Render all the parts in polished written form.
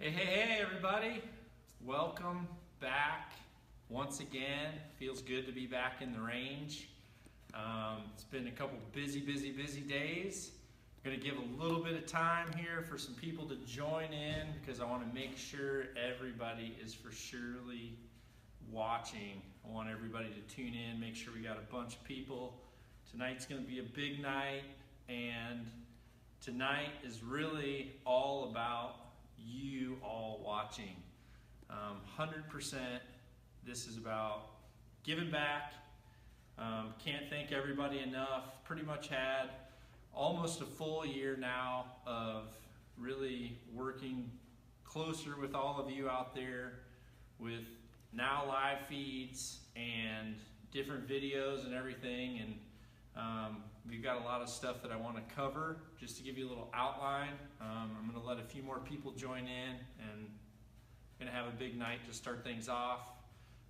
Hey, everybody. Welcome back once again. Feels good to be back in the range. It's been a couple busy days. I'm going to give a little bit of time here for some people to join in because I want to make sure everybody is for surely watching. I want everybody to tune in, make sure we got a bunch of people. Tonight's going to be a big night, and tonight is really all about you all watching. 100%, this is about giving back. Can't thank everybody enough. Pretty much had almost a full year now of really working closer with all of you out there with now live feeds and different videos and everything, and we've got a lot of stuff that I want to cover. Just to give you a little outline, I'm going to let a few more people join in, and I'm going to have a big night to start things off.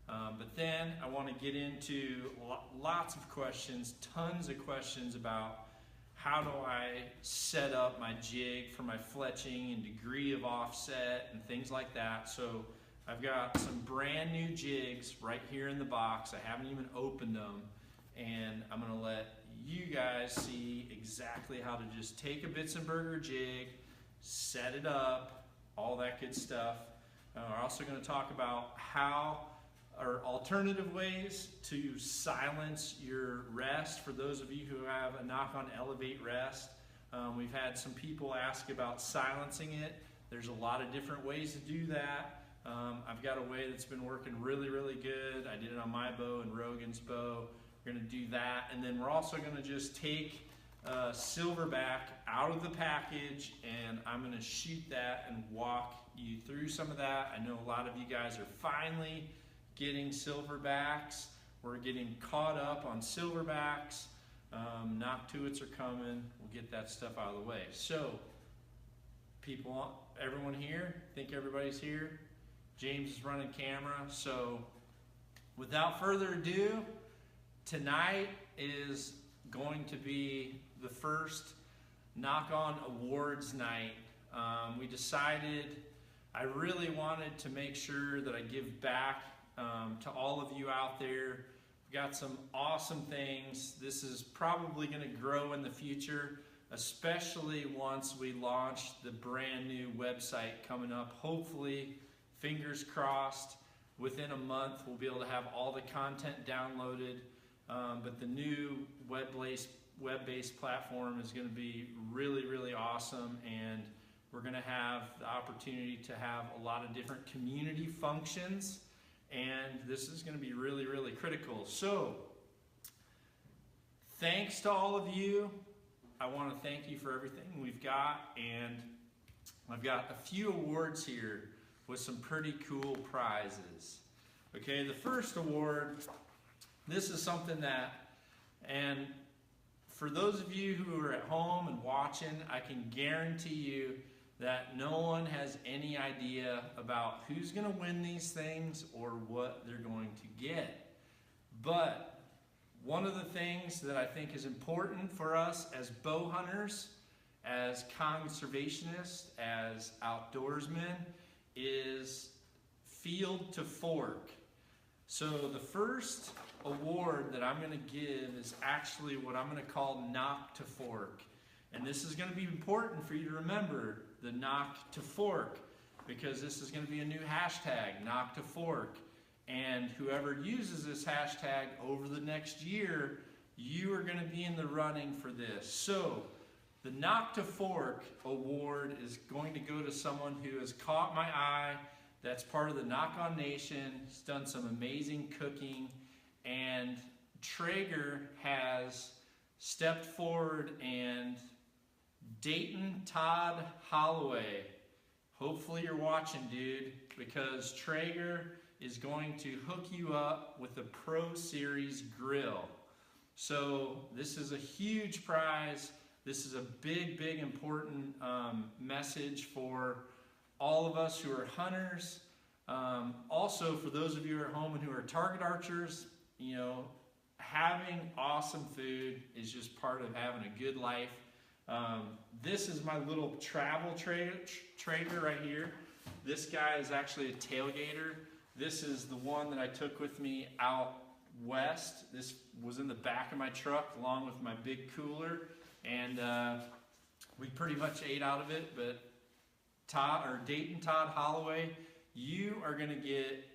But then I want to get into lots of questions, tons of questions about how do I set up my jig for my fletching and degree of offset and things like that. So I've got some brand new jigs right here in the box. I haven't even opened them, and I'm going to let you guys see exactly how to just take a Bitzenberger jig, set it up, all that good stuff. We're also going to talk about how or alternative ways to silence your rest for those of you who have a Nock On Elevate rest. We've had some people ask about silencing it. There's a lot of different ways to do that. I've got a way that's been working really good. I did it on my bow and Rogan's bow. We're going to do that, and then we're also going to just take silverback out of the package, and I'm going to shoot that and walk you through some of that. I know a lot of you guys are finally getting silverbacks. We're getting caught up on silverbacks. Nock Tuits are coming. We'll get that stuff out of the way. So, everyone here? Think everybody's here? James is running camera. So, without further ado, tonight is going to be the first Nock On Awards night. We decided I really wanted to make sure that I give back to all of you out there. We've got some awesome things. This is probably going to grow in the future, especially once we launch the brand new website coming up. Hopefully, fingers crossed, within a month we'll be able to have all the content downloaded. But the new web-based platform is going to be really awesome, and we're going to have the opportunity to have a lot of different community functions, and this is going to be really critical. So, thanks to all of you. I want to thank you for everything we've got, and I've got a few awards here with some pretty cool prizes. Okay, the first award, this is something that, and for those of you who are at home and watching, I can guarantee you that no one has any idea about who's going to win these things or what they're going to get. But one of the things that I think is important for us as bow hunters, as conservationists, as outdoorsmen, is field to fork. So the first award that I'm going to give is actually what I'm going to call Nock to Fork. And this is going to be important for you to remember, the Nock to Fork, because this is going to be a new hashtag, Nock to Fork. And whoever uses this hashtag over the next year, you are going to be in the running for this. So the Nock to Fork award is going to go to someone who has caught my eye, that's part of the Nock On Nation. He's done some amazing cooking, and Traeger has stepped forward, and Dayton Todd Holloway, hopefully you're watching, dude, because Traeger is going to hook you up with the Pro Series grill. So this is a huge prize. This is a big important message for all of us who are hunters. Also, for those of you who are at home and who are target archers, you know, having awesome food is just part of having a good life. This is my little travel Traeger right here. This guy is actually a tailgater. This is the one that I took with me out west. This was in the back of my truck along with my big cooler, and we pretty much ate out of it. But Dayton Todd Holloway, you are going to get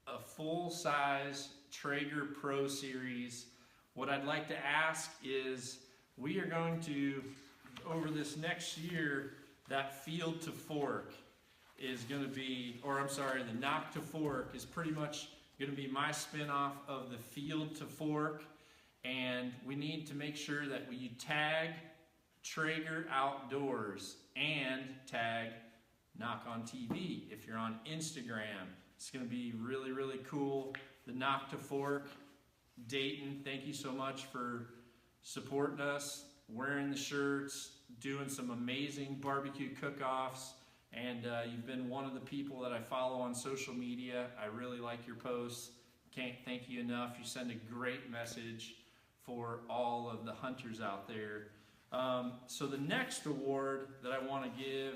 a full-size Traeger Pro Series. What I'd like to ask is, we are going to, over this next year, that field to fork is going to be, or I'm sorry, the knock to fork is pretty much going to be my spin-off of the field to fork. And we need to make sure that you tag Traeger Outdoors and tag Nock On TV if you're on Instagram. It's going to be really, really cool. The knock to fork. Dayton, thank you so much for supporting us, wearing the shirts, doing some amazing barbecue cook-offs, and you've been one of the people that I follow on social media. I really like your posts. Can't thank you enough. You send a great message for all of the hunters out there. So the next award that I want to give,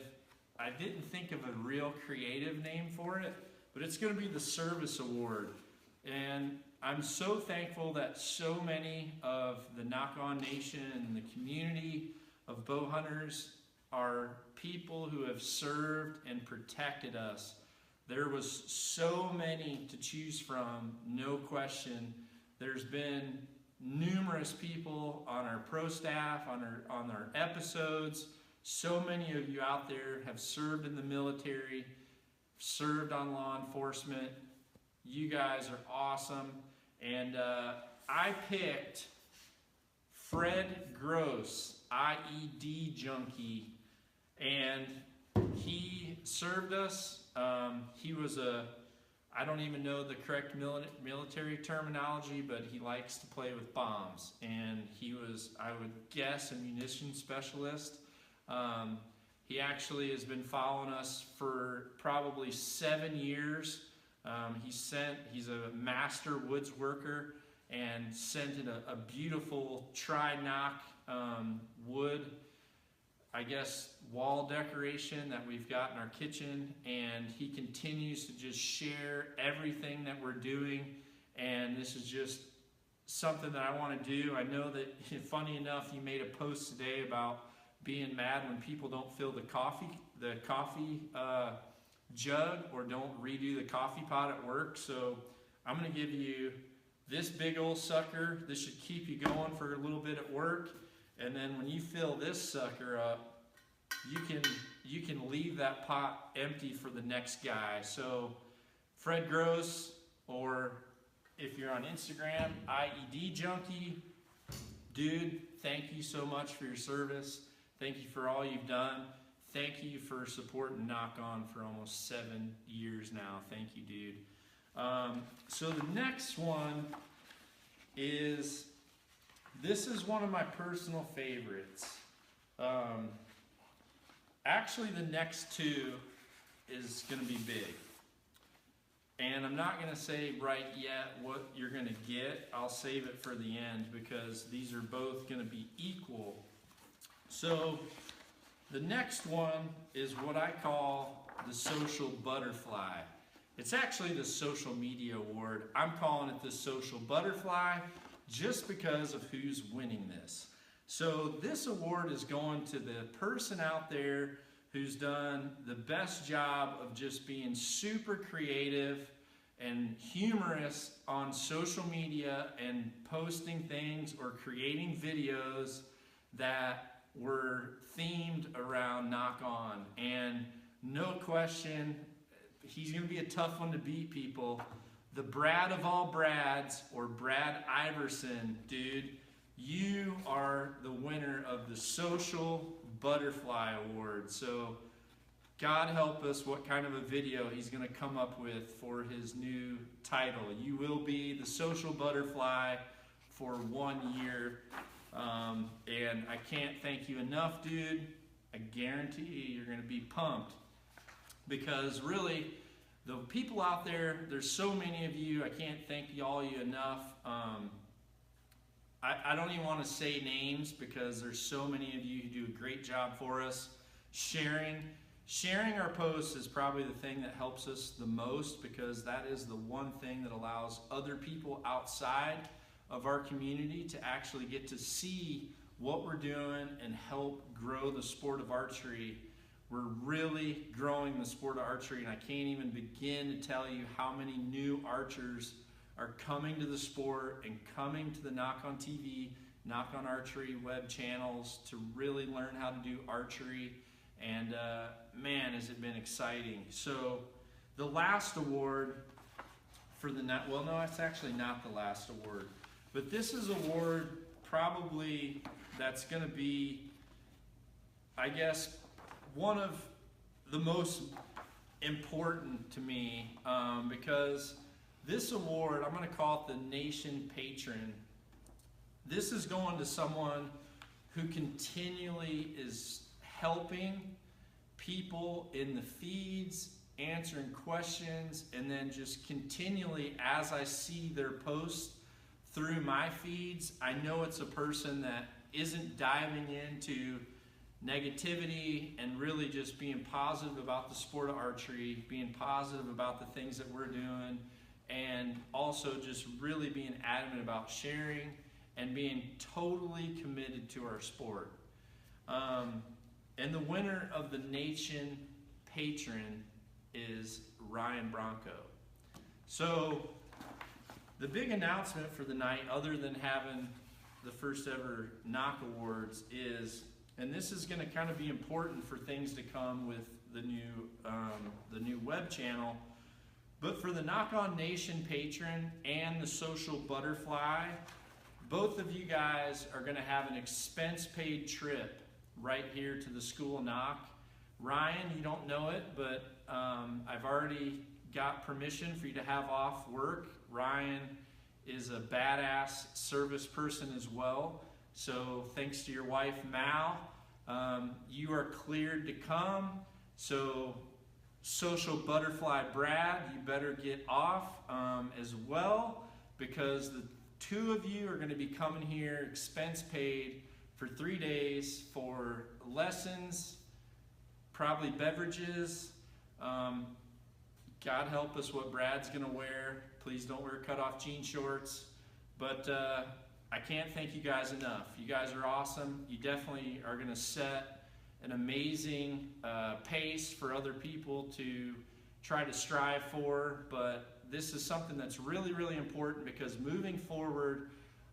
I didn't think of a real creative name for it, but it's going to be the Service Award. And I'm so thankful that so many of the Nock On Nation and the community of bow hunters are people who have served and protected us. There was so many to choose from, no question. There's been numerous people on our pro staff, on our episodes. So many of you out there have served in the military, served on law enforcement. You guys are awesome. And I picked Fred Gross, IED junkie, and he served us. He was I don't even know the correct military terminology, but he likes to play with bombs. And he was, I would guess, a munition specialist. He actually has been following us for probably 7 years. He's a master woods worker and sent in a beautiful tri-knock wood, I guess, wall decoration that we've got in our kitchen, and he continues to just share everything that we're doing, and this is just something that I want to do. I know that, funny enough, you made a post today about being mad when people don't fill the coffee jug or don't redo the coffee pot at work. So I'm going to give you this big old sucker. This should keep you going for a little bit at work, and then when you fill this sucker up, you can leave that pot empty for the next guy. So Fred Gross, or if you're on Instagram, IED junkie, dude, thank you so much for your service. Thank you for all you've done. Thank you for supporting Nock On for almost 7 years now. Thank you, dude. So the next one is, this is one of my personal favorites. Actually, the next two is going to be big. And I'm not going to say right yet what you're going to get. I'll save it for the end because these are both going to be equal. So the next one is what I call the Social Butterfly. It's actually the Social Media Award. I'm calling it the Social Butterfly just because of who's winning this. So this award is going to the person out there who's done the best job of just being super creative and humorous on social media and posting things or creating videos that were themed around Nock On. And no question, he's going to be a tough one to beat, people. The Brad of all Brads, or Brad Iverson, dude, you are the winner of the Social Butterfly Award. So God help us what kind of a video he's going to come up with for his new title. You will be the Social Butterfly for 1 year. And I can't thank you enough, dude. I guarantee you you're going to be pumped. Because really, the people out there, there's so many of you, I can't thank all you enough. I don't even want to say names because there's so many of you who do a great job for us, sharing. sharing our posts is probably the thing that helps us the most, because that is the one thing that allows other people outside of our community to actually get to see what we're doing and help grow the sport of archery. We're really growing the sport of archery, and I can't even begin to tell you how many new archers are coming to the sport and coming to the Nock On TV, Nock On Archery web channels to really learn how to do archery. And man, has it been exciting. So the last award for the night, well, no, it's actually not the last award, but this is award probably that's going to be, I guess, one of the most important to me, because this award, I'm going to call it the Nation Patron. This is going to someone who continually is helping people in the feeds, answering questions, and then just continually, as I see their posts through my feeds, I know it's a person that isn't diving into negativity and really just being positive about the sport of archery, being positive about the things that we're doing, and also just really being adamant about sharing and being totally committed to our sport. And the winner of the Nation Patron is Ryan Bronco. So the big announcement for the night, other than having the first ever Nock Awards, is, and this is going to kind of be important for things to come with the new web channel, but for the Nock On Nation Patron and the Social Butterfly, both of you guys are going to have an expense-paid trip right here to the School of Nock. Ryan, you don't know it, but I've already got permission for you to have off work. Ryan is a badass service person as well. So thanks to your wife, Mal, you are cleared to come. So Social Butterfly Brad, you better get off as well, because the two of you are going to be coming here expense paid for 3 days for lessons, probably beverages. God help us what Brad's going to wear. Please don't wear cut-off jean shorts. But I can't thank you guys enough. You guys are awesome. You definitely are going to set an amazing pace for other people to try to strive for. But this is something that's really, really important, because moving forward,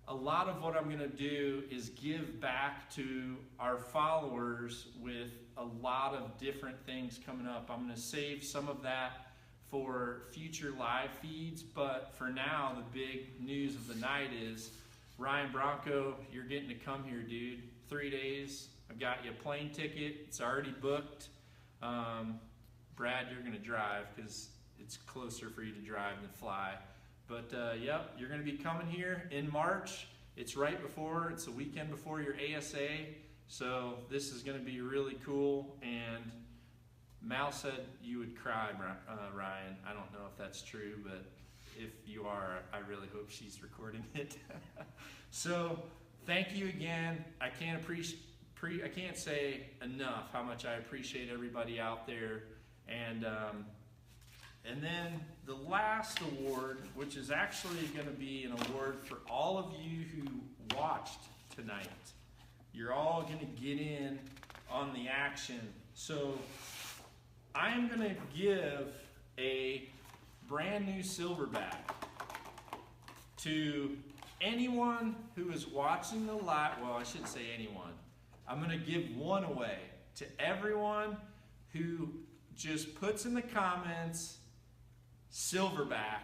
a lot of what I'm going to do is give back to our followers with a lot of different things coming up. I'm going to save some of that for future live feeds, but for now, the big news of the night is Ryan Bronco, you're getting to come here, dude. 3 days. I've got you a plane ticket. It's already booked. Brad, you're going to drive because it's closer for you to drive than fly. But yep, you're going to be coming here in March. It's right before, it's the weekend before your ASA. So this is going to be really cool. And Mal said you would cry, Ryan. I don't know if that's true, but if you are, I really hope she's recording it. So thank you again. I can't say enough how much I appreciate everybody out there. And then the last award, which is actually going to be an award for all of you who watched tonight. You're all going to get in on the action. So I am going to give a brand new silverback to anyone who is watching the live. Well, I shouldn't say anyone. I'm going to give one away to everyone who just puts in the comments silverback.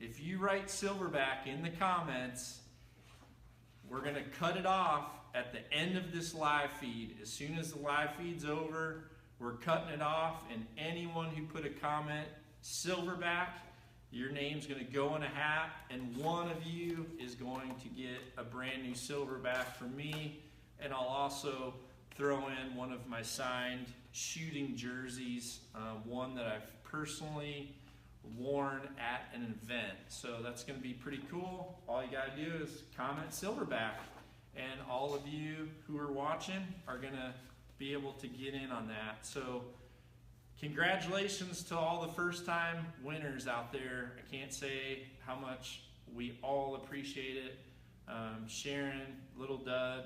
If you write silverback in the comments, we're going to cut it off at the end of this live feed. As soon as the live feed's over, we're cutting it off, and anyone who put a comment silverback, your name's going to go in a hat, and one of you is going to get a brand new silverback from me. And I'll also throw in one of my signed shooting jerseys, one that I've personally worn at an event. So that's going to be pretty cool. All you got to do is comment silverback, and all of you who are watching are going to be able to get in on that. So congratulations to all the first-time winners out there. I can't say how much we all appreciate it. Sharon, Little Dud,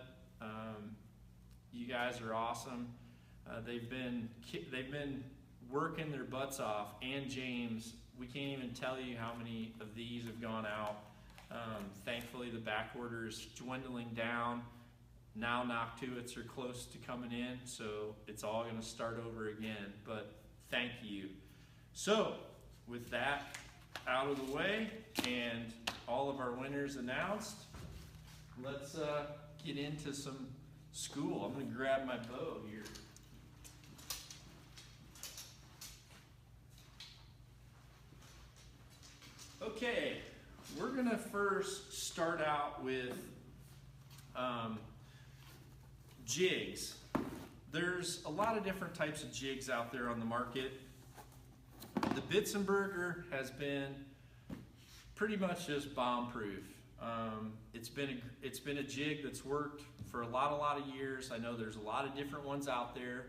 you guys are awesome. They've been working their butts off, and James. We can't even tell you how many of these have gone out. Thankfully, the back order is dwindling down. Now Noctuits are close to coming in, so it's all going to start over again. But thank you. So, with that out of the way and all of our winners announced, let's get into some school. I'm going to grab my bow here. Okay, we're going to first start out with jigs. There's a lot of different types of jigs out there on the market. The Bitzenberger has been pretty much just bomb-proof. It's been a jig that's worked for a lot of years. I know there's a lot of different ones out there.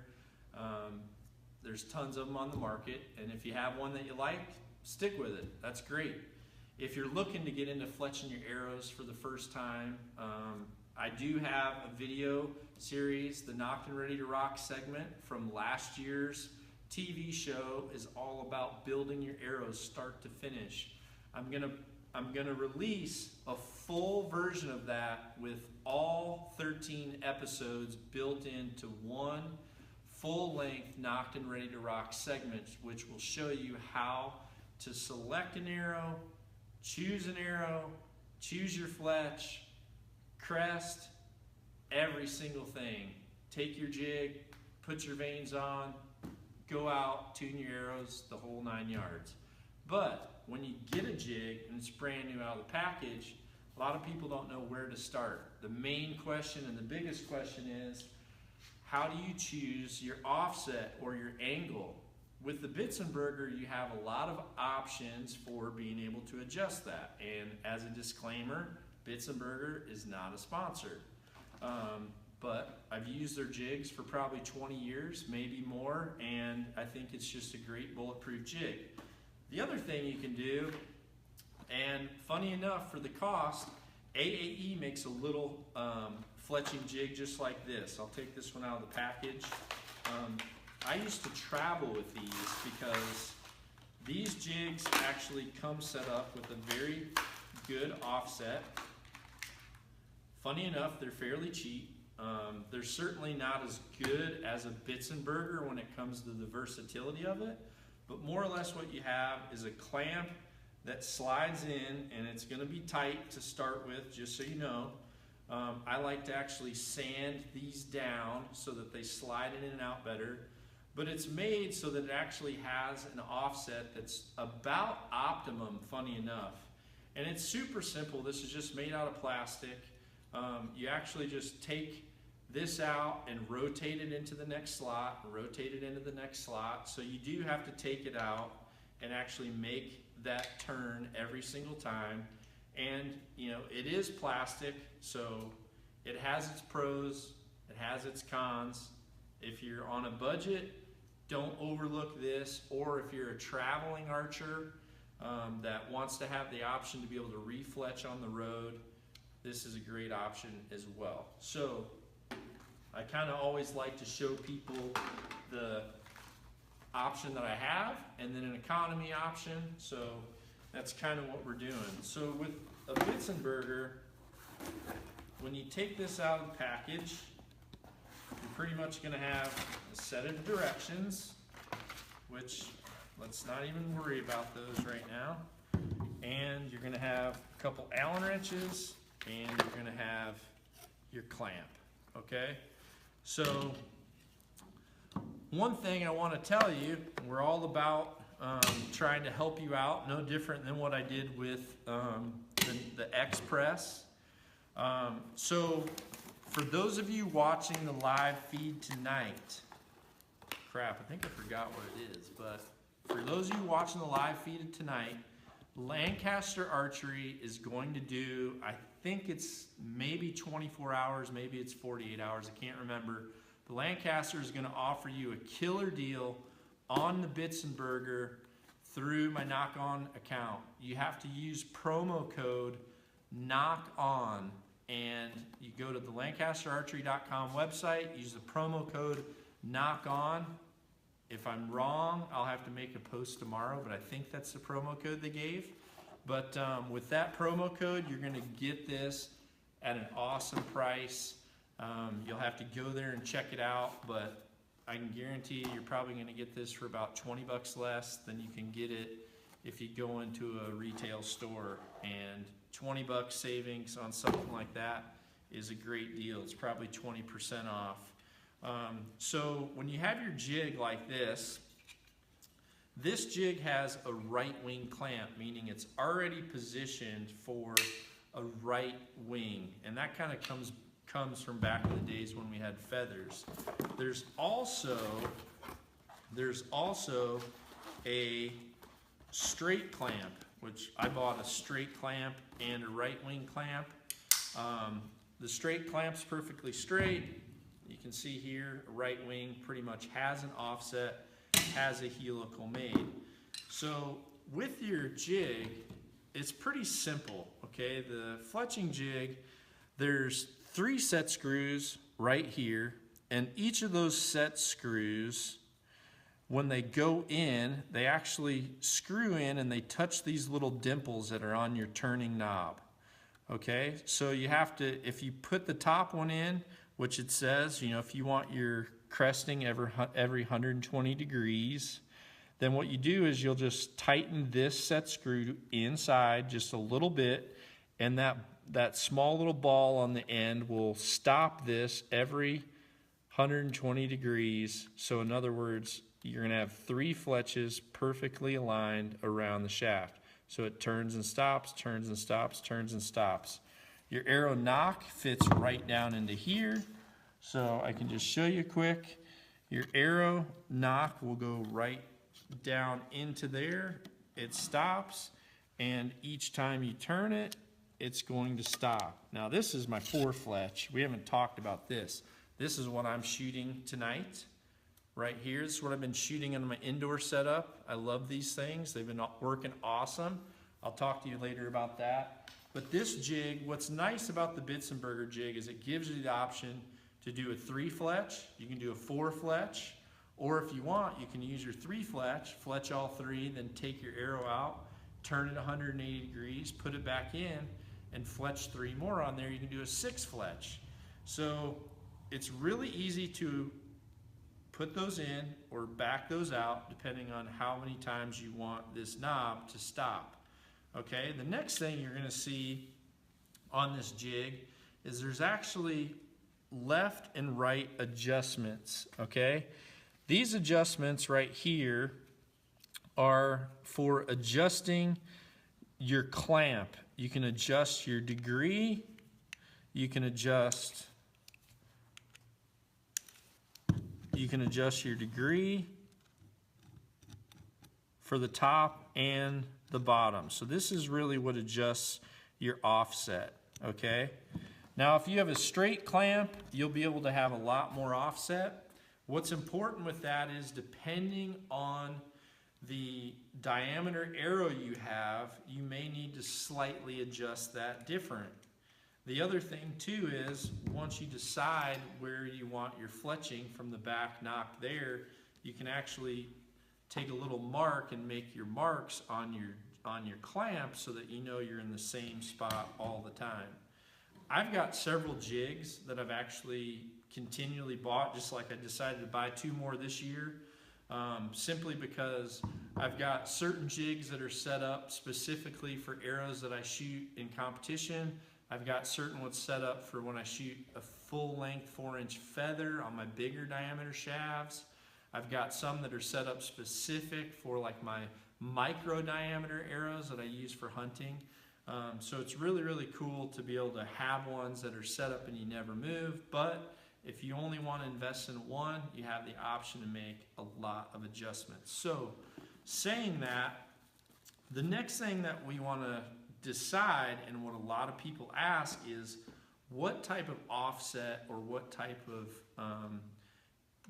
There's tons of them on the market, and if you have one that you like, stick with it. That's great. If you're looking to get into fletching your arrows for the first time, I do have a video series. The Nocked and Ready to Rock segment from last year's TV show is all about building your arrows start to finish. I'm gonna release a full version of that with all 13 episodes built into one full-length Nocked and Ready to Rock segment, which will show you how to select an arrow, choose your fletch, crest, every single thing. Take your jig, put your vanes on, go out, tune your arrows, the whole 9 yards. But when you get a jig and it's brand new out of the package, a lot of people don't know where to start. The main question and the biggest question is, how do you choose your offset or your angle? With the Bitzenberger, you have a lot of options for being able to adjust that. And as a disclaimer, Bitzenberger is not a sponsor. But I've used their jigs for probably 20 years, maybe more, and I think it's just a great bulletproof jig. The other thing you can do, and funny enough for the cost, AAE makes a little fletching jig just like this. I'll take this one out of the package. I used to travel with these because these jigs actually come set up with a very good offset. Funny enough, they're fairly cheap. They're certainly not as good as a Bitzenberger when it comes to the versatility of it, but more or less what you have is a clamp that slides in, and it's going to be tight to start with, just so you know. I like to actually sand these down so that they slide in and out better. But it's made so that it actually has an offset that's about optimum, funny enough. And it's super simple. This is just made out of plastic. You actually just take this out and rotate it into the next slot, rotate it into the next slot. So you do have to take it out and actually make that turn every single time. And you know, it is plastic, so it has its pros, it has its cons. If you're on a budget, don't overlook this, or if you're a traveling archer that wants to have the option to be able to refletch on the road, this is a great option as well. So I kind of always like to show people the option that I have and then an economy option. So that's kind of what we're doing. So with a Bitzenberger, when you take this out of the package, you're pretty much going to have a set of directions, which let's not even worry about those right now. And you're going to have a couple Allen wrenches, and you're going to have your clamp, okay? So one thing I want to tell you, we're all about trying to help you out, no different than what I did with the X-Press. So for those of you watching the live feed tonight, crap, I think I forgot what it is, but for those of you watching the live feed tonight, Lancaster Archery is going to do, I think it's maybe 24 hours, maybe it's 48 hours, I can't remember. But Lancaster is going to offer you a killer deal on the Bitsenberger through my Nock On account, you have to use promo code Nock On, and you go to the LancasterArchery.com website, use the promo code Nock On. If I'm wrong, I'll have to make a post tomorrow, but I think that's the promo code they gave. But with that promo code, you're going to get this at an awesome price. You'll have to go there and check it out, but I can guarantee you, you're probably going to get this for about 20 bucks less than you can get it if you go into a retail store. And 20 bucks savings on something like that is a great deal. It's probably 20% off. So when you have your jig like this jig has a right wing clamp, meaning it's already positioned for a right wing. And that kind of comes from back in the days when we had feathers. There's also a straight clamp, which I bought a straight clamp and a right wing clamp. The straight clamp's perfectly straight. You can see here, a right wing pretty much has an offset, has a helical made. So with your jig, it's pretty simple, okay? The Fletching jig, there's 3 set screws right here, and each of those set screws, when they go in, they actually screw in and they touch these little dimples that are on your turning knob. Okay, so you have to, if you put the top one in, which it says, you know, if you want your cresting every 120 degrees, then what you do is you'll just tighten this set screw inside just a little bit, and that small little ball on the end will stop this every 120 degrees. So in other words, you're going to have 3 fletches perfectly aligned around the shaft. So it turns and stops, turns and stops, turns and stops. Your arrow nock fits right down into here. So I can just show you quick. Your arrow nock will go right down into there. It stops, and each time you turn it, it's going to stop. Now this is my 4 fletch. We haven't talked about this. This is what I'm shooting tonight. Right here, this is what I've been shooting on my indoor setup. I love these things. They've been working awesome. I'll talk to you later about that. But this jig, what's nice about the Bitsenberger jig is it gives you the option to do a 3 fletch. You can do a 4 fletch. Or if you want, you can use your 3 fletch, fletch all 3, then take your arrow out, turn it 180 degrees, put it back in, and fletch 3 more on there. You can do a 6 fletch. So it's really easy to put those in or back those out depending on how many times you want this knob to stop. Okay, the next thing you're going to see on this jig is there's actually left and right adjustments. Okay, these adjustments right here are for adjusting your clamp. You can adjust your degree, you can adjust your degree for the top and the bottom. So this is really what adjusts your offset, okay? Now if you have a straight clamp, you'll be able to have a lot more offset. What's important with that is depending on the diameter arrow you have, you may need to slightly adjust that different. The other thing too is once you decide where you want your fletching from the back nock there, you can actually take a little mark and make your marks on your clamp so that you know you're in the same spot all the time. I've got several jigs that I've actually continually bought, just like I decided to buy 2 more this year, simply because I've got certain jigs that are set up specifically for arrows that I shoot in competition. I've got certain ones set up for when I shoot a full length 4-inch feather on my bigger diameter shafts. I've got some that are set up specific for like my micro diameter arrows that I use for hunting. So it's really, really cool to be able to have ones that are set up and you never move. But if you only want to invest in one, you have the option to make a lot of adjustments. So saying that, the next thing that we want to decide, and what a lot of people ask, is what type of offset or what type of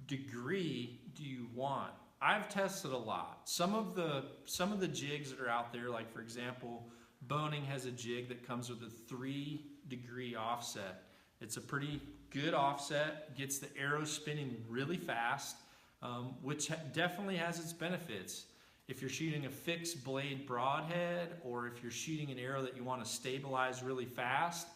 degree do you want? I've tested a lot. Some of the jigs that are out there, like for example, Boning has a jig that comes with a 3-degree offset. It's a pretty good offset, gets the arrow spinning really fast, which definitely has its benefits. If you're shooting a fixed blade broadhead, or if you're shooting an arrow that you want to stabilize really fast,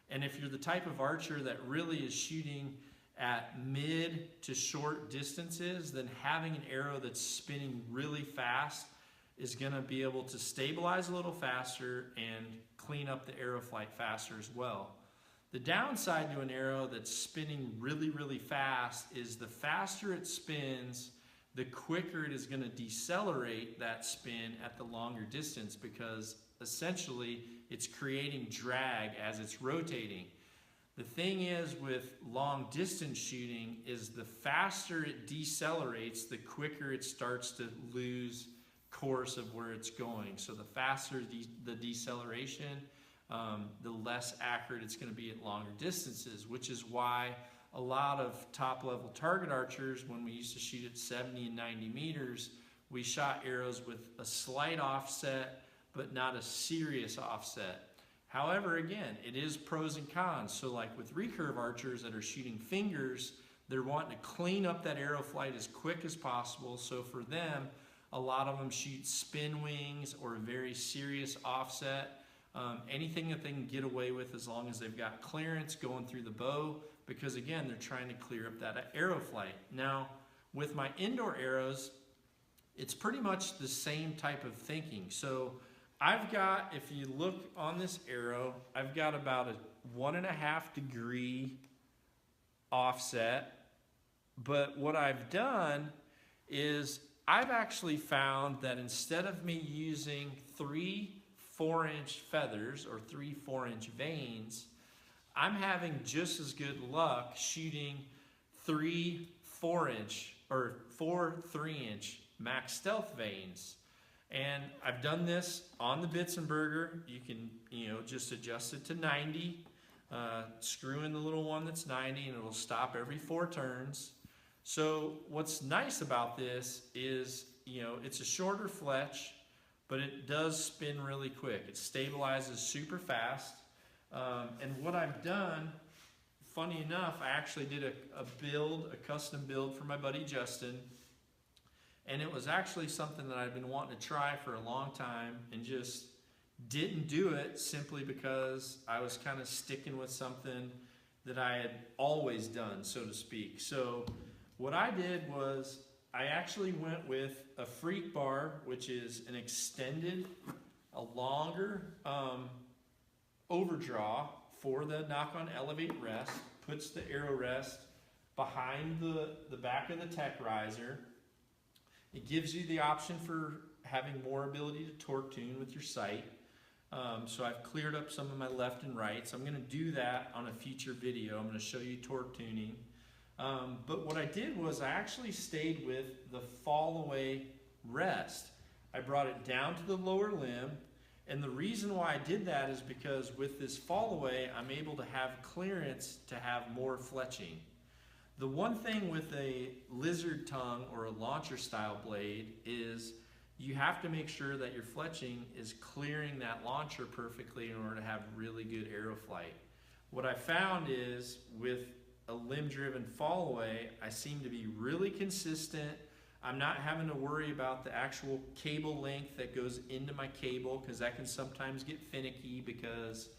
and if you're the type of archer that really is shooting at mid to short distances, then having an arrow that's spinning really fast is going to be able to stabilize a little faster and clean up the arrow flight faster as well. The downside to an arrow that's spinning really, really fast is the faster it spins, the quicker it is going to decelerate that spin at the longer distance, because essentially it's creating drag as it's rotating. The thing is with long distance shooting is the faster it decelerates, the quicker it starts to lose course of where it's going. So the faster the deceleration, the less accurate it's going to be at longer distances, which is why a lot of top-level target archers, when we used to shoot at 70 and 90 meters, we shot arrows with a slight offset, but not a serious offset. However, again, it is pros and cons. So like with recurve archers that are shooting fingers, they're wanting to clean up that arrow flight as quick as possible. So for them, a lot of them shoot spin wings or a very serious offset. Anything that they can get away with as long as they've got clearance going through the bow, because again, they're trying to clear up that arrow flight. Now, with my indoor arrows, it's pretty much the same type of thinking. So I've got, if you look on this arrow, I've got about a 1.5 degree offset. But what I've done is I've actually found that instead of me using 3 4-inch feathers or 3 4-inch vanes, I'm having just as good luck shooting 3 4-inch or 4 3-inch max stealth vanes. And I've done this on the Bitzenberger. You can, just adjust it to 90, screw in the little one that's 90, and it'll stop every 4 turns. So what's nice about this is, it's a shorter fletch, but it does spin really quick. It stabilizes super fast. And what I've done, funny enough, I actually did a custom build for my buddy Justin. And it was actually something that I'd been wanting to try for a long time and just didn't do it simply because I was kind of sticking with something that I had always done, so to speak. So what I did was I actually went with a freak bar, which is an extended, a longer overdraw for the Nock On Elevate rest, puts the arrow rest behind the back of the tech riser. It gives you the option for having more ability to torque tune with your sight. So I've cleared up some of my left and right. So I'm going to do that on a future video. I'm going to show you torque tuning. But what I did was I actually stayed with the fall away rest. I brought it down to the lower limb. And the reason why I did that is because with this fall away, I'm able to have clearance to have more fletching. The one thing with a lizard tongue or a launcher style blade is you have to make sure that your fletching is clearing that launcher perfectly in order to have really good arrow flight. What I found is with a limb driven fall away, I seem to be really consistent. I'm not having to worry about the actual cable length that goes into my cable, because that can sometimes get finicky because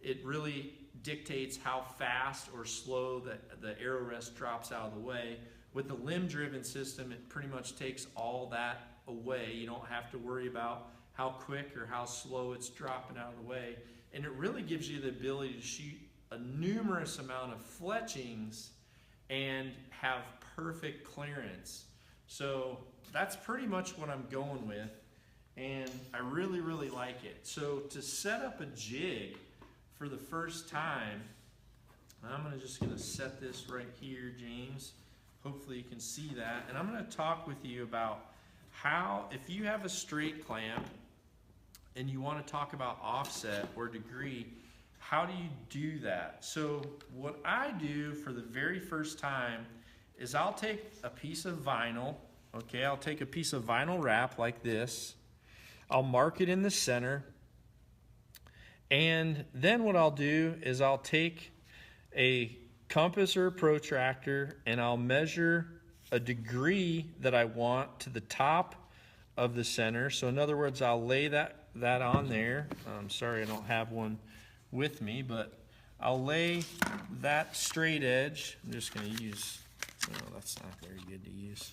it really dictates how fast or slow the arrow rest drops out of the way. With the limb driven system, it pretty much takes all that away. You don't have to worry about how quick or how slow it's dropping out of the way. And it really gives you the ability to shoot a numerous amount of fletchings and have perfect clearance. So that's pretty much what I'm going with, and I really, really like it. So to set up a jig for the first time, I'm just gonna set this right here, James. Hopefully you can see that. And I'm gonna talk with you about how, if you have a straight clamp and you wanna talk about offset or degree, how do you do that? So what I do for the very first time is I'll take a piece of vinyl Okay, I'll take a piece of vinyl wrap like this. I'll mark it in the center. And then what I'll do is I'll take a compass or a protractor and I'll measure a degree that I want to the top of the center. So in other words, I'll lay that on there. I'm sorry I don't have one with me, but I'll lay that straight edge. I'm just going to use, oh, that's not very good to use,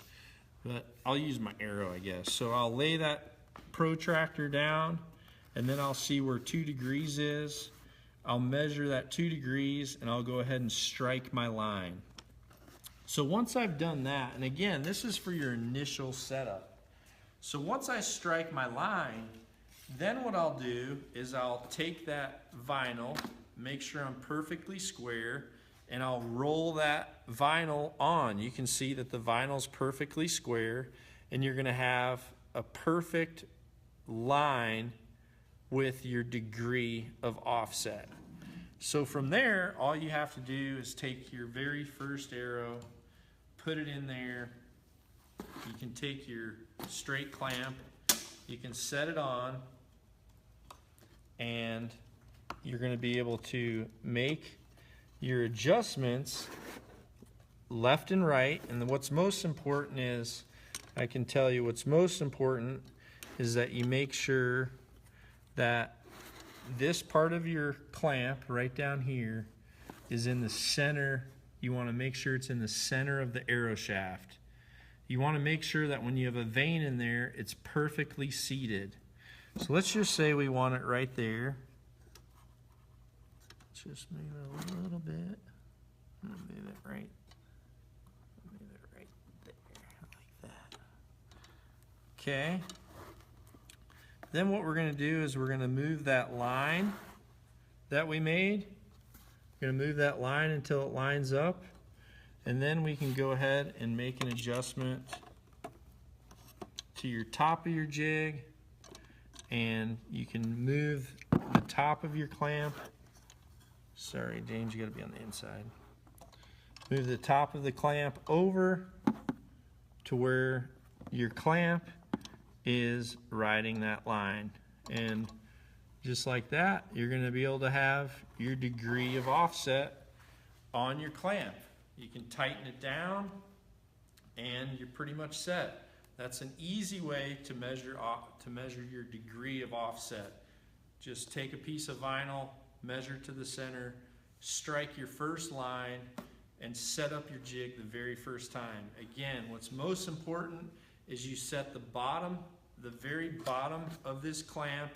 but I'll use my arrow, I guess. So I'll lay that protractor down, and then I'll see where 2 degrees is. I'll measure that 2 degrees, and I'll go ahead and strike my line. So once I've done that, and again, this is for your initial setup. So once I strike my line, then what I'll do is I'll take that vinyl, make sure I'm perfectly square, and I'll roll that vinyl on. You can see that the vinyl's perfectly square, and you're gonna have a perfect line with your degree of offset. So from there, all you have to do is take your very first arrow, put it in there. You can take your straight clamp, you can set it on, and you're going to be able to make your adjustments left and right. And then what's most important is, I can tell you what's most important is that you make sure that this part of your clamp right down here is in the center. You want to make sure it's in the center of the arrow shaft. You want to make sure that when you have a vein in there, it's perfectly seated. So let's just say we want it right there. Just move it a little bit. I'm going to move it right. Move it right there, like that. Okay. Then what we're going to do is we're going to move that line that we made. We're going to move that line until it lines up. And then we can go ahead and make an adjustment to your top of your jig. And you can move the top of your clamp. Sorry, James, you got to be on the inside. Move the top of the clamp over to where your clamp is riding that line. And just like that, you're going to be able to have your degree of offset on your clamp. You can tighten it down and you're pretty much set. That's an easy way to measure your degree of offset. Just take a piece of vinyl, measure to the center, strike your first line, and set up your jig the very first time. Again, what's most important is you set the bottom, the very bottom of this clamp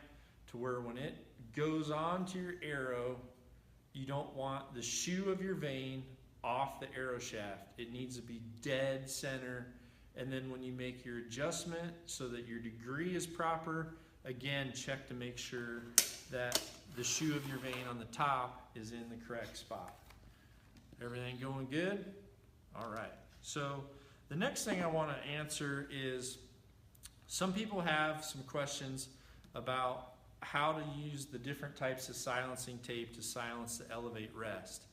to where when it goes onto your arrow, you don't want the shoe of your vane off the arrow shaft. It needs to be dead center. And then when you make your adjustment so that your degree is proper, again, check to make sure that the shoe of your vane on the top is in the correct spot. Everything going good? All right. So the next thing I want to answer is some people have some questions about how to use the different types of silencing tape to silence the elevate rest.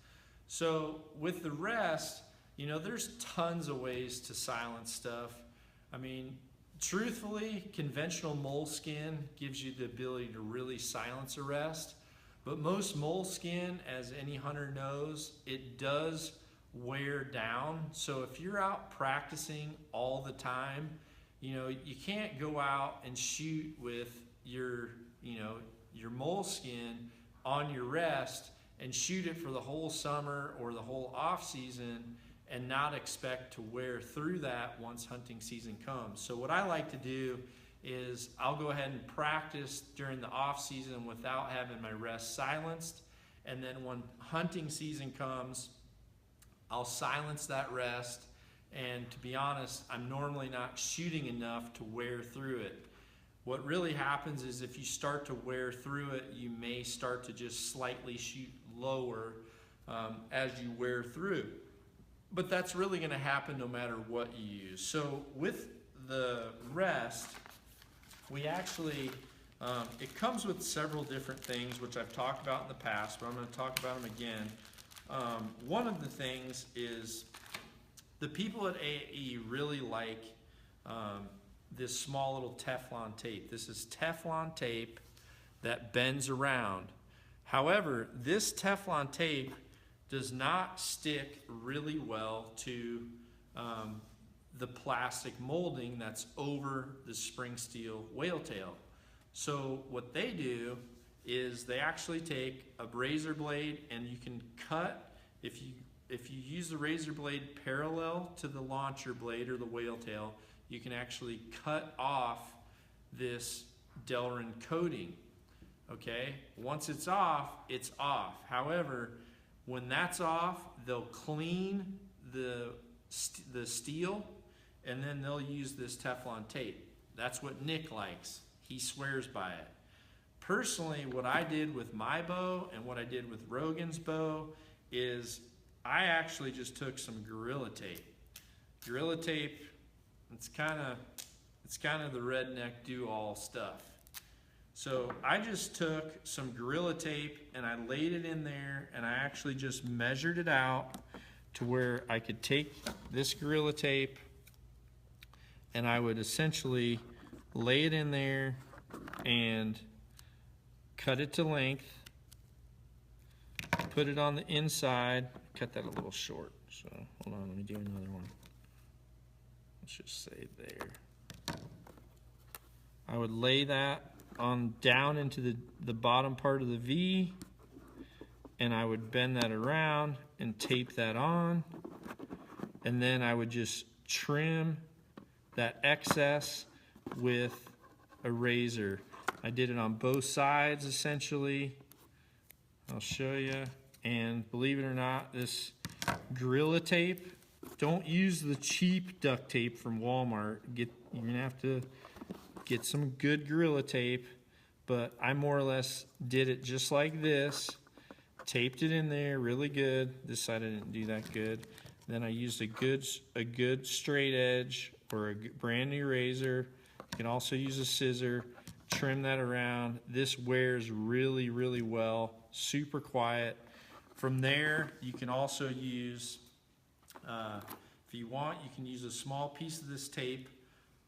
So with the rest, you know, there's tons of ways to silence stuff. I mean, truthfully, conventional moleskin gives you the ability to really silence a rest, but most moleskin, as any hunter knows, it does wear down. So if you're out practicing all the time, you know, you can't go out and shoot with your, you know, your moleskin on your rest and shoot it for the whole summer or the whole off season and not expect to wear through that once hunting season comes. So what I like to do is I'll go ahead and practice during the off season without having my rest silenced, and then when hunting season comes, I'll silence that rest, and to be honest, I'm normally not shooting enough to wear through it. What really happens is if you start to wear through it, you may start to just slightly shoot lower as you wear through. But that's really going to happen no matter what you use. So with the rest, we actually, it comes with several different things, which I've talked about in the past, but I'm going to talk about them again. One of the things is the people at AE really like this small little Teflon tape. This is Teflon tape that bends around. However, this Teflon tape does not stick really well to the plastic molding that's over the spring steel whale tail. So what they do is they actually take a razor blade, and you can cut, if you use the razor blade parallel to the launcher blade or the whale tail, you can actually cut off this Delrin coating. Okay, once it's off, it's off. However, when that's off, they'll clean the steel, and then they'll use this Teflon tape. That's what Nick likes. He swears by it. Personally, what I did with my bow and what I did with Rogan's bow is I actually just took some Gorilla Tape. Gorilla Tape, it's kind of the redneck do-all stuff. So I just took some Gorilla Tape and I laid it in there, and I actually just measured it out to where I could take this Gorilla Tape and I would essentially lay it in there and cut it to length, put it on the inside, cut that a little short, so hold on, let me do another one. Let's just say there. I would lay that on down into the bottom part of the V, and I would bend that around and tape that on, and then I would just trim that excess with a razor. I did it on both sides essentially. I'll show you. And believe it or not, this Gorilla Tape, don't use the cheap duct tape from Walmart. You're gonna have to get some good Gorilla Tape, but I more or less did it just like this, taped it in there really good. This side I didn't do that good. Then I used a good straight edge or a brand new razor. You can also use a scissor, trim that around. This wears really, really well, super quiet. From there, you can also use, if you want, you can use a small piece of this tape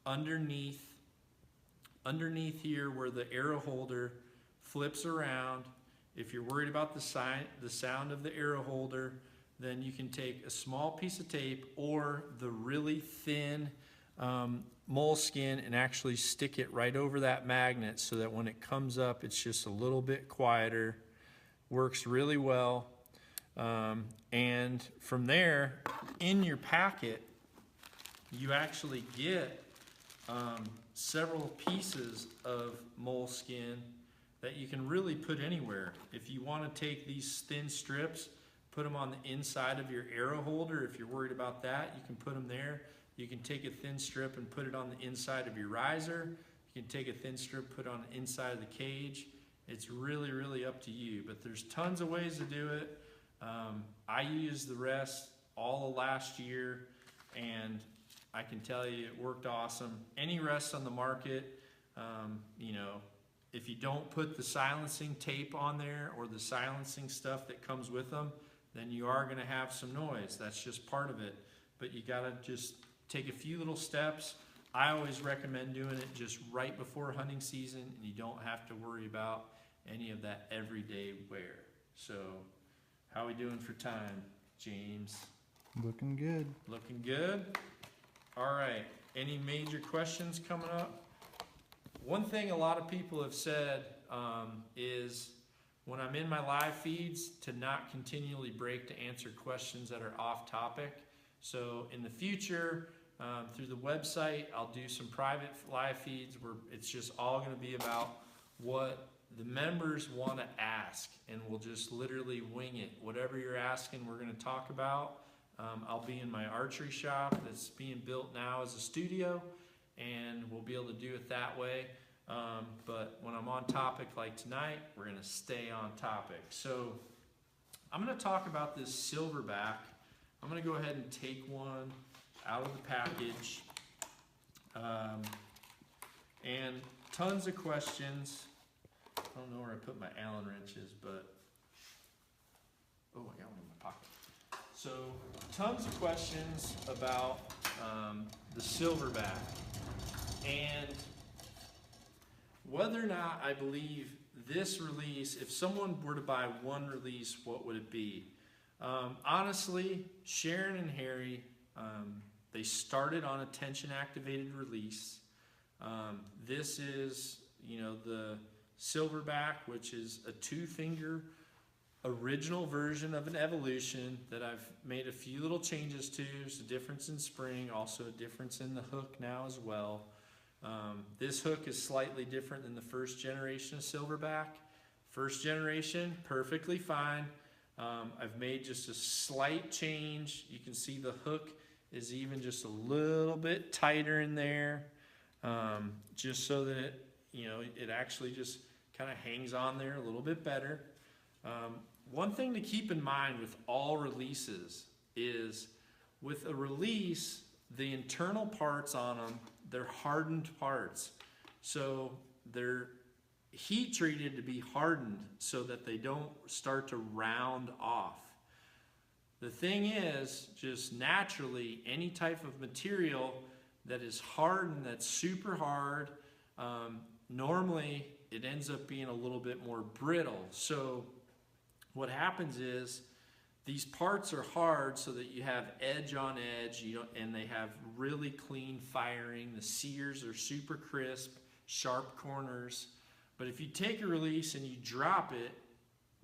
underneath here where the arrow holder flips around. If you're worried about the sound of the arrow holder, then you can take a small piece of tape or the really thin moleskin and actually stick it right over that magnet so that when it comes up, it's just a little bit quieter. Works really well. And from there, in your packet, you actually get several pieces of moleskin that you can really put anywhere. If you want to take these thin strips, put them on the inside of your arrow holder. If you're worried about that, you can put them there. You can take a thin strip and put it on the inside of your riser. You can take a thin strip, put it on the inside of the cage. It's really, really up to you, but there's tons of ways to do it. I used the rest all of last year, and I can tell you it worked awesome. Any rests on the market, you know, if you don't put the silencing tape on there or the silencing stuff that comes with them, then you are going to have some noise. That's just part of it. But you got to just take a few little steps. I always recommend doing it just right before hunting season, and you don't have to worry about any of that everyday wear. So, how we doing for time, James? Looking good. Looking good? All right. Any major questions coming up? One thing a lot of people have said is when I'm in my live feeds to not continually break to answer questions that are off topic. So in the future, through the website, I'll do some private live feeds where it's just all going to be about what the members want to ask, and we'll just literally wing it. Whatever you're asking, we're going to talk about. I'll be in my archery shop that's being built now as a studio, and we'll be able to do it that way. But when I'm on topic like tonight, we're going to stay on topic. So I'm going to talk about this silverback. I'm going to go ahead and take one out of the package. And tons of questions. I don't know where I put my Allen wrenches, but oh, I got one in my pocket. So tons of questions about the silverback. And whether or not I believe this release, if someone were to buy one release, what would it be? Honestly, Sharon and Harry, they started on a tension activated release. This is, the Silverback, which is a 2-finger original version of an Evolution that I've made a few little changes to. There's a difference in spring, also a difference in the hook now as well. This hook is slightly different than the first generation of Silverback. First generation, perfectly fine. I've made just a slight change. You can see the hook is even just a little bit tighter in there, just so that it actually just kind of hangs on there a little bit better. One thing to keep in mind with all releases is with a release, the internal parts on them, they're hardened parts. So they're heat treated to be hardened so that they don't start to round off. The thing is, just naturally, any type of material that is hardened, that's super hard, normally it ends up being a little bit more brittle. So what happens is these parts are hard so that you have edge on edge, and they have really clean firing. The sears are super crisp, sharp corners. But if you take a release and you drop it,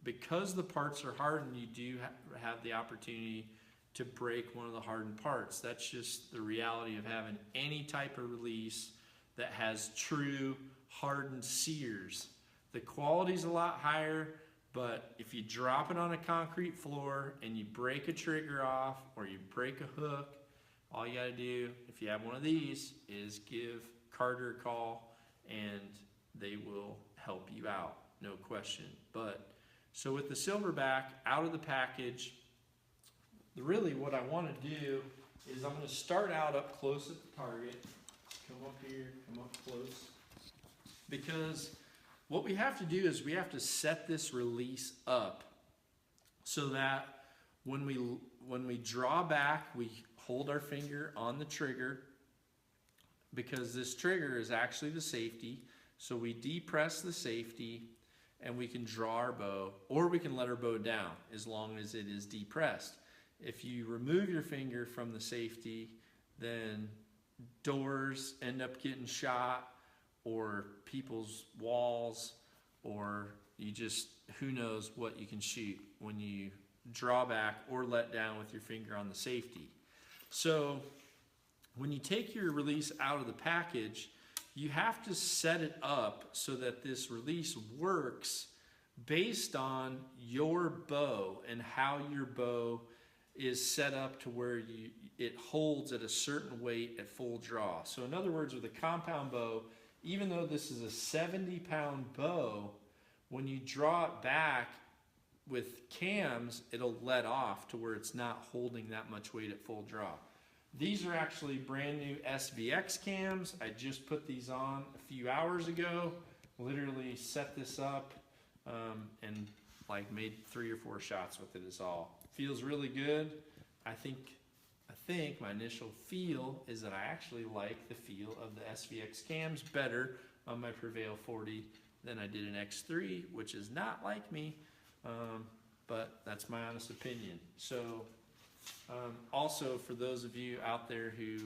because the parts are hardened, you do have the opportunity to break one of the hardened parts. That's just the reality of having any type of release that has true hardened sears. The quality's a lot higher, but if you drop it on a concrete floor and you break a trigger off or you break a hook, all you gotta do, if you have one of these, is give Carter a call and they will help you out, no question. So with the Silverback out of the package, really what I want to do is I'm going to start out up close at the target. Come up here, come up close. Because what we have to do is we have to set this release up so that when we draw back, we hold our finger on the trigger, because this trigger is actually the safety. So we depress the safety and we can draw our bow, or we can let our bow down as long as it is depressed. If you remove your finger from the safety, then doors end up getting shot, or people's walls, or who knows what you can shoot when you draw back or let down with your finger on the safety. So when you take your release out of the package, you have to set it up so that this release works based on your bow and how your bow is set up to where it holds at a certain weight at full draw. So in other words, with a compound bow, even though this is a 70-pound bow, when you draw it back with cams, it'll let off to where it's not holding that much weight at full draw. These are actually brand new SVX cams. I just put these on a few hours ago. Literally set this up and made 3 or 4 shots with it is all. Feels really good. I think my initial feel is that I actually like the feel of the SVX cams better on my Prevail 40 than I did an X3, which is not like me, but that's my honest opinion. So. Also, for those of you out there who,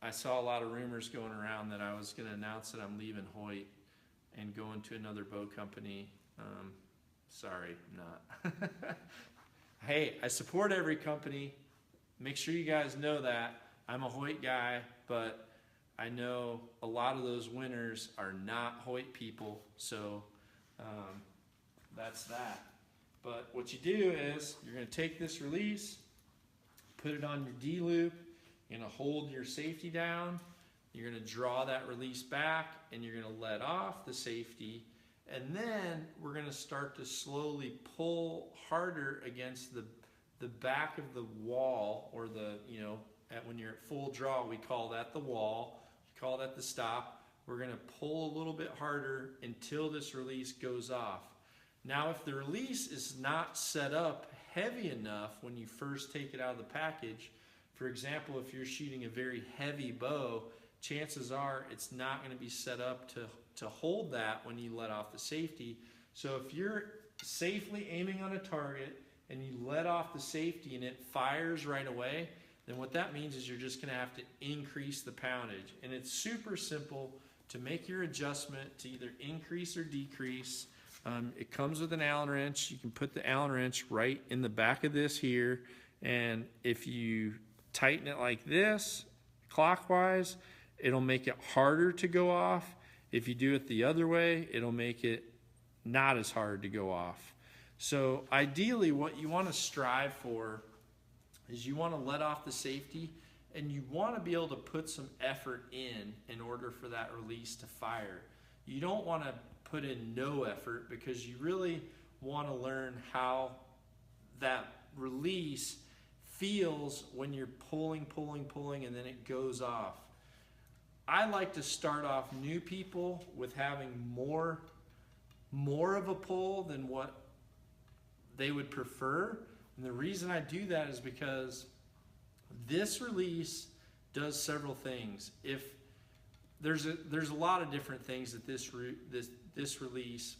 I saw a lot of rumors going around that I was going to announce that I'm leaving Hoyt and going to another bow company. Sorry, I'm not. Hey, I support every company. Make sure you guys know that. I'm a Hoyt guy, but I know a lot of those winners are not Hoyt people, so that's that. But what you do is, you're going to take this release, put it on your D-loop, you're going to hold your safety down, you're going to draw that release back, and you're going to let off the safety, and then we're going to start to slowly pull harder against the back of the wall, or when you're at full draw, we call that the wall, we call that the stop. We're going to pull a little bit harder until this release goes off. Now, if the release is not set up heavy enough when you first take it out of the package, for example, if you're shooting a very heavy bow, chances are it's not going to be set up to hold that when you let off the safety. So if you're safely aiming on a target and you let off the safety and it fires right away, then what that means is you're just going to have to increase the poundage. And it's super simple to make your adjustment to either increase or decrease. It comes with an Allen wrench. You can put the Allen wrench right in the back of this here, and if you tighten it like this, clockwise, it'll make it harder to go off. If you do it the other way, it'll make it not as hard to go off. So ideally what you want to strive for is you want to let off the safety, and you want to be able to put some effort in order for that release to fire. You don't want to put in no effort, because you really want to learn how that release feels when you're pulling, and then it goes off. I like to start off new people with having more of a pull than what they would prefer. And the reason I do that is because this release does several things. If there's a lot of different things that this release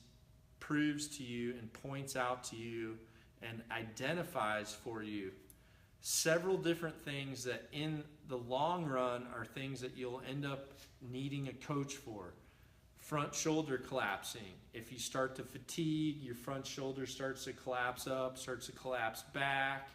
proves to you and points out to you and identifies for you. Several different things that in the long run are things that you'll end up needing a coach for. Front shoulder collapsing. If you start to fatigue, your front shoulder starts to collapse up, starts to collapse back.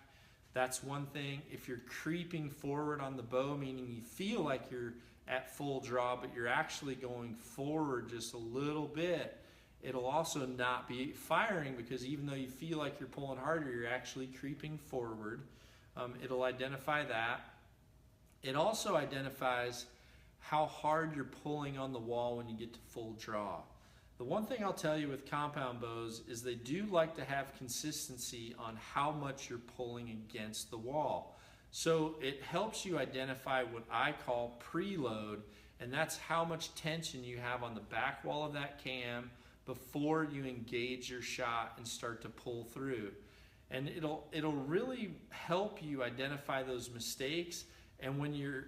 That's one thing. If you're creeping forward on the bow, meaning you feel like you're at full draw, but you're actually going forward just a little bit, it'll also not be firing, because even though you feel like you're pulling harder, you're actually creeping forward. It'll identify that. It also identifies how hard you're pulling on the wall when you get to full draw. The one thing I'll tell you with compound bows is they do like to have consistency on how much you're pulling against the wall. So it helps you identify what I call preload, and that's how much tension you have on the back wall of that cam before you engage your shot and start to pull through. And it'll really help you identify those mistakes, and when you're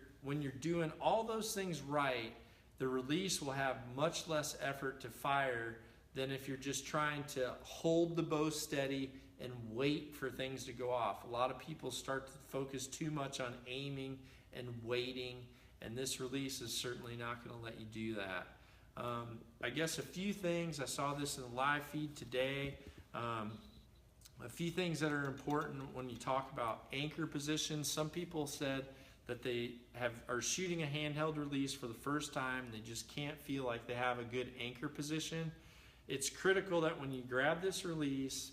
doing all those things right, the release will have much less effort to fire than if you're just trying to hold the bow steady and wait for things to go off. A lot of people start to focus too much on aiming and waiting, and this release is certainly not going to let you do that. I guess a few things, I saw this in the live feed today, a few things that are important when you talk about anchor position. Some people said that they are shooting a handheld release for the first time, and they just can't feel like they have a good anchor position. It's critical that when you grab this release,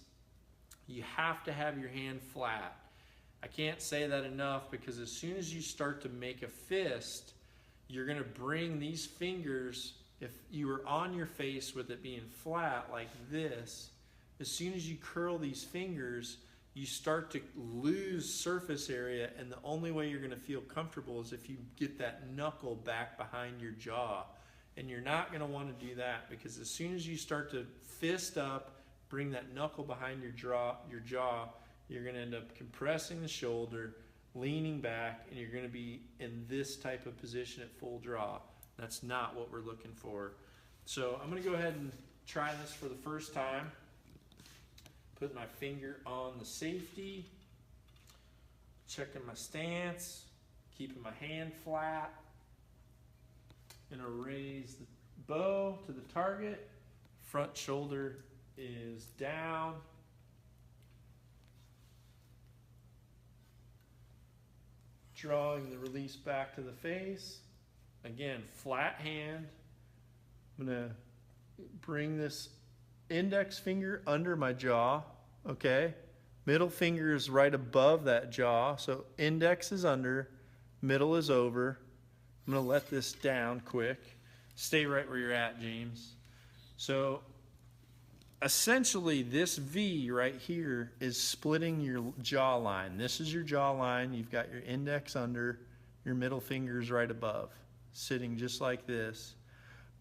you have to have your hand flat. I can't say that enough, because as soon as you start to make a fist, you're going to bring these fingers, if you were on your face with it being flat like this, as soon as you curl these fingers, you start to lose surface area, and the only way you're going to feel comfortable is if you get that knuckle back behind your jaw. And you're not going to want to do that, because as soon as you start to fist up, bring that knuckle behind your jaw, you're going to end up compressing the shoulder, leaning back, and you're going to be in this type of position at full draw. That's not what we're looking for. So I'm going to go ahead and try this for the first time. Put my finger on the safety, checking my stance, keeping my hand flat. Gonna raise the bow to the target. Front shoulder is down. Drawing the release back to the face. Again, flat hand. I'm gonna bring this index finger under my jaw, okay? Middle finger is right above that jaw, so index is under, middle is over. I'm gonna let this down quick. Stay right where you're at, James. So essentially this V right here is splitting your jawline. This is your jawline. You've got your index under, your middle finger's right above, sitting just like this.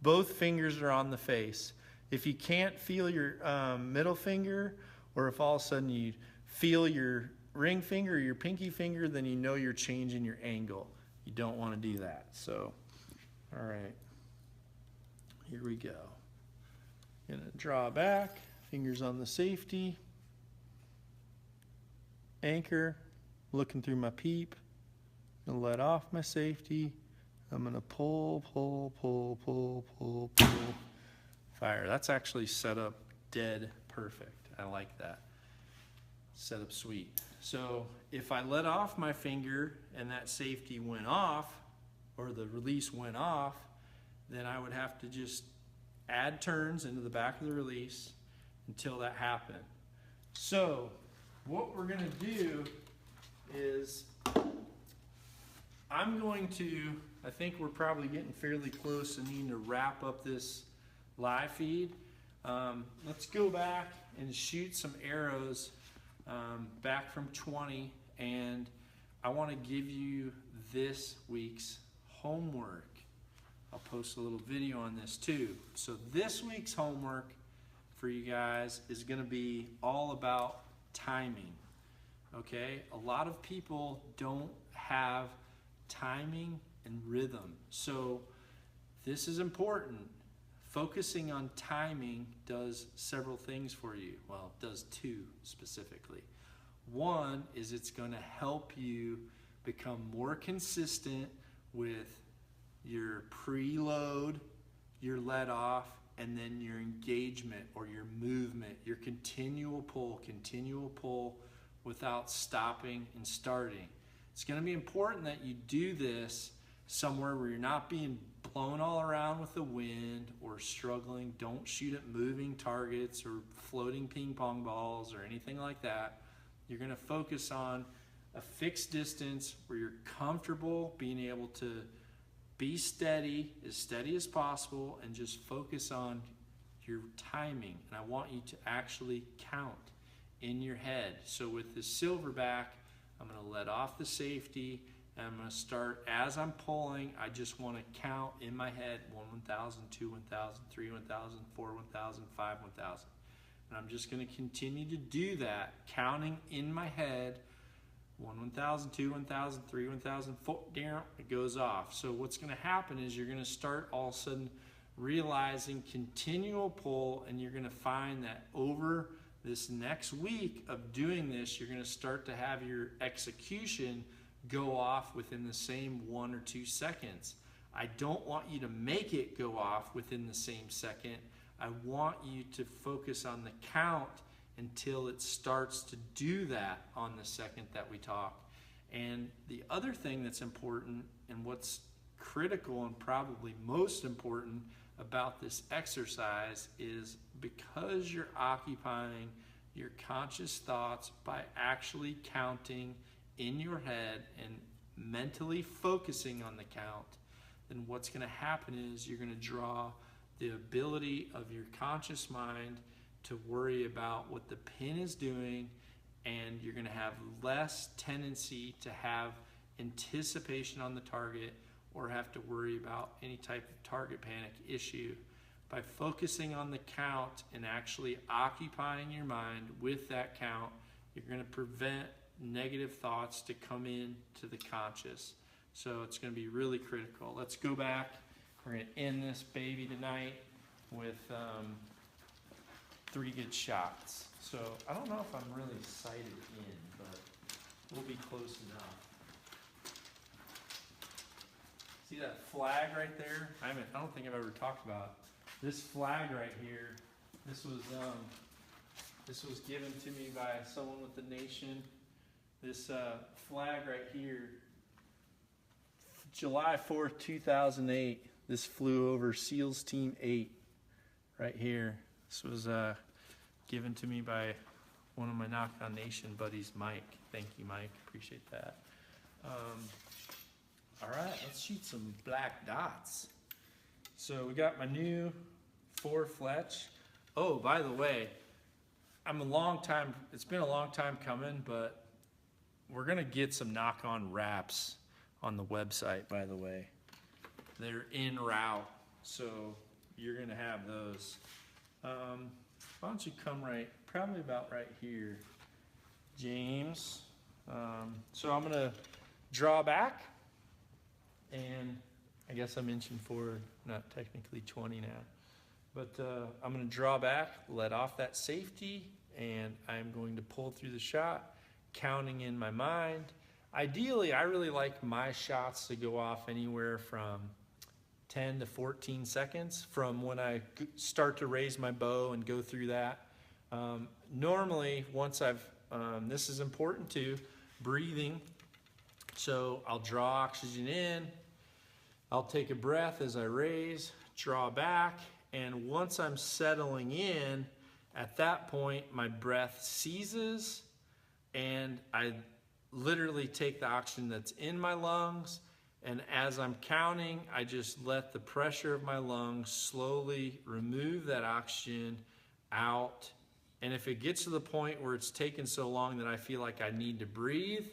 Both fingers are on the face. If you can't feel your middle finger, or if all of a sudden you feel your ring finger or your pinky finger, then you know you're changing your angle. You don't want to do that. So All right, here we go. Gonna draw back, fingers on the safety, anchor, looking through my peep, gonna let off my safety. I'm gonna pull, pull, pull, pull, pull, pull, fire. That's actually set up dead perfect. I like that. Set up sweet. So if I let off my finger and that safety went off, or the release went off, then I would have to just add turns into the back of the release until that happened. So what we're gonna do is I'm going to, I think we're probably getting fairly close to needing to wrap up this live feed. Let's go back and shoot some arrows back from 20, and I want to give you this week's homework. I'll post a little video on this too. So this week's homework for you guys is going to be all about timing. Okay, a lot of people don't have timing and rhythm, so this is important. Focusing on timing does several things for you. Well, it does two specifically. One is it's going to help you become more consistent with your preload, your let off, and then your engagement or your movement, your continual pull without stopping and starting. It's going to be important that you do this somewhere where you're not being blown all around with the wind or struggling. Don't shoot at moving targets or floating ping pong balls or anything like that. You're going to focus on a fixed distance where you're comfortable being able to be steady as possible, and just focus on your timing. And I want you to actually count in your head. So with the silverback, I'm going to let off the safety, and I'm going to start as I'm pulling. I just want to count in my head 1, 1,000, 2, 1,000, 3, 1,000, 4, 1,000, 5, 1,000. And I'm just going to continue to do that, counting in my head 1, 1,000, 2, 1,000, 3, 1,000, 4, it goes off. So what's going to happen is you're going to start all of a sudden realizing continual pull, and you're going to find that over this next week of doing this, you're going to start to have your execution go off within the same 1 or 2 seconds. I don't want you to make it go off within the same second. I want you to focus on the count until it starts to do that on the second that we talk. And the other thing that's important, and what's critical and probably most important about this exercise, is because you're occupying your conscious thoughts by actually counting in your head and mentally focusing on the count, then what's going to happen is you're going to draw the ability of your conscious mind to worry about what the pin is doing, and you're going to have less tendency to have anticipation on the target or have to worry about any type of target panic issue. By focusing on the count and actually occupying your mind with that count, you're going to prevent negative thoughts to come in to the conscious. So it's going to be really critical. Let's go back. We're going to end this baby tonight with 3 good shots. So I don't know if I'm really sighted in, but we'll be close enough. See that flag right there? I don't think I've ever talked about this flag right here. This was given to me by someone with the Nation. This flag right here, July 4th, 2008. This flew over SEALs Team 8 right here. This was given to me by one of my Nock On Nation buddies, Mike. Thank you, Mike. Appreciate that. All right, let's shoot some black dots. So we got my new 4 Fletch. Oh, by the way, it's been a long time coming, but we're gonna get some Nock On wraps on the website, by the way. They're en route, so you're gonna have those. Why don't you come probably about right here, James. So I'm gonna draw back, and I guess I'm inching forward, not technically 20 now. But I'm gonna draw back, let off that safety, and I'm going to pull through the shot, counting in my mind. Ideally, I really like my shots to go off anywhere from 10 to 14 seconds from when I start to raise my bow and go through that. Normally, once I've, this is important too, breathing. So I'll draw oxygen in, I'll take a breath as I raise, draw back, and once I'm settling in, at that point, my breath ceases, and I literally take the oxygen that's in my lungs, and as I'm counting, I just let the pressure of my lungs slowly remove that oxygen out. And if it gets to the point where it's taken so long that I feel like I need to breathe,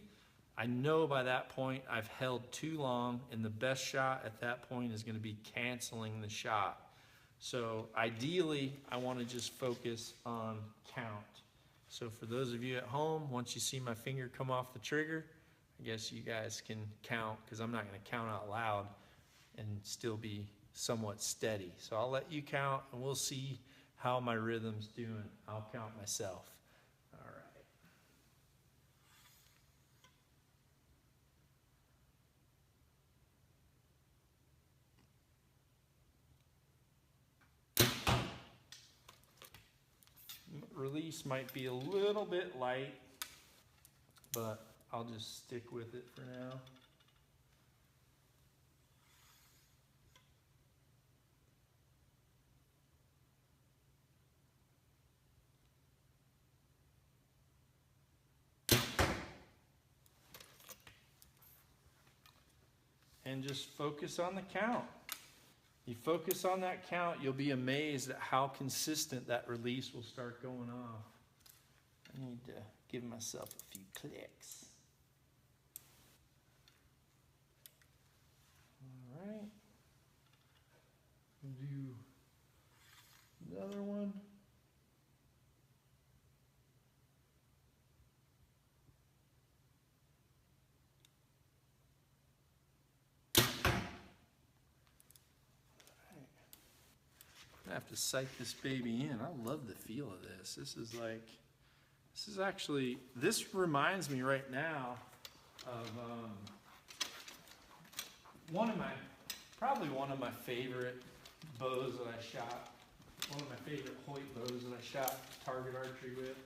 I know by that point I've held too long, and the best shot at that point is going to be canceling the shot. So ideally, I want to just focus on count. So for those of you at home, once you see my finger come off the trigger, I guess you guys can count, because I'm not going to count out loud and still be somewhat steady. So I'll let you count, and we'll see how my rhythm's doing. I'll count myself. All right. Release might be a little bit light, but I'll just stick with it for now. And just focus on the count. You focus on that count, you'll be amazed at how consistent that release will start going off. I need to give myself a few clicks. All right. We'll do another one. I have to sight this baby in. I love the feel of this. This reminds me right now of probably one of my favorite bows that I shot. One of my favorite Hoyt bows that I shot target archery with.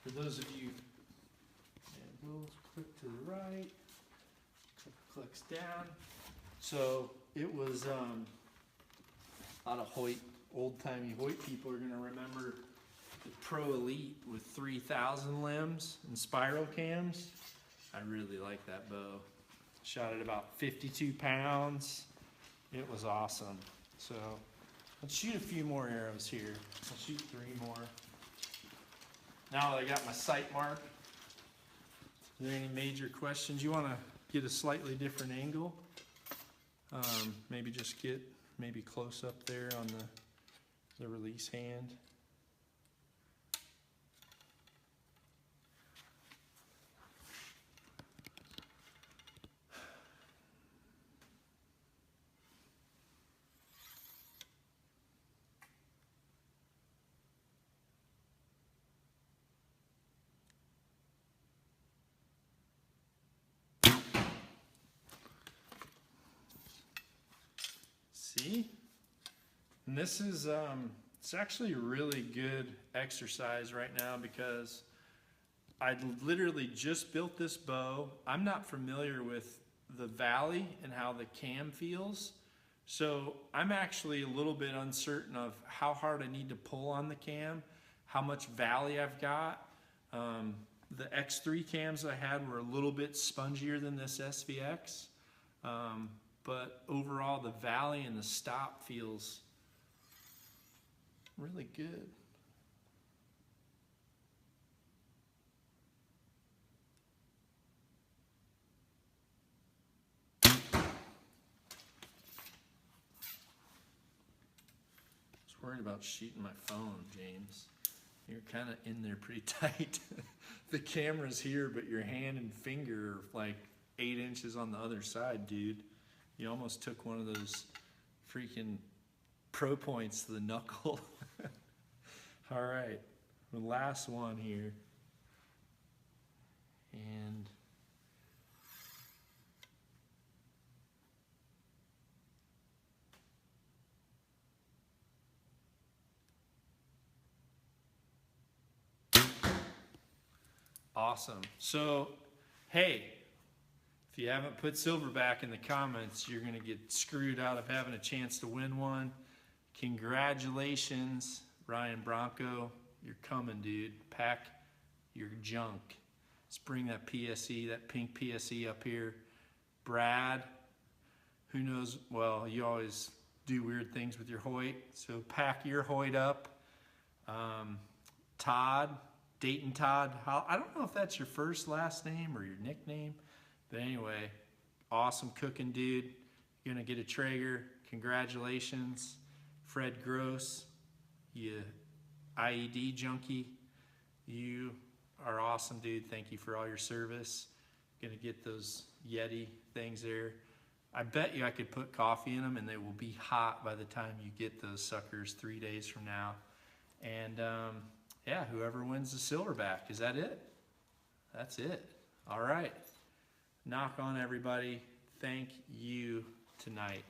For those of you, a little click to the right, clicks down. So it was a lot of Hoyt, old-timey Hoyt people are going to remember the Pro Elite with 3,000 limbs and spiral cams. I really like that bow. Shot at about 52 pounds. It was awesome. So let's shoot a few more arrows here. I'll shoot 3 more. Now that I got my sight mark, are there any major questions? You want to get a slightly different angle? Maybe just get close up there on the release hand. See? And this is, it's actually a really good exercise right now because I literally just built this bow. I'm not familiar with the valley and how the cam feels. So I'm actually a little bit uncertain of how hard I need to pull on the cam, how much valley I've got. The X3 cams I had were a little bit spongier than this SVX. But overall, the valley and the stop feels really good. I was worried about shooting my phone, James. You're kind of in there pretty tight. The camera's here, but your hand and finger are like 8 inches on the other side, dude. You almost took one of those freaking pro points to the knuckle. All right, the last one here. And awesome. So, hey, if you haven't put Silverback in the comments, you're going to get screwed out of having a chance to win one. Congratulations, Ryan Bronco. You're coming, dude. Pack your junk. Let's bring that PSE, that pink PSE up here. Brad, who knows? Well, you always do weird things with your Hoyt, so pack your Hoyt up. Todd, Dayton Todd. I don't know if that's your first last name or your nickname, but anyway, awesome cooking, dude. You're gonna get a Traeger. Congratulations. Fred Gross, you IED junkie. You are awesome, dude. Thank you for all your service. Gonna get those Yeti things there. I bet you I could put coffee in them and they will be hot by the time you get those suckers 3 days from now. And yeah, whoever wins the Silverback. Is that it? That's it. All right. Knock on, everybody. Thank you tonight.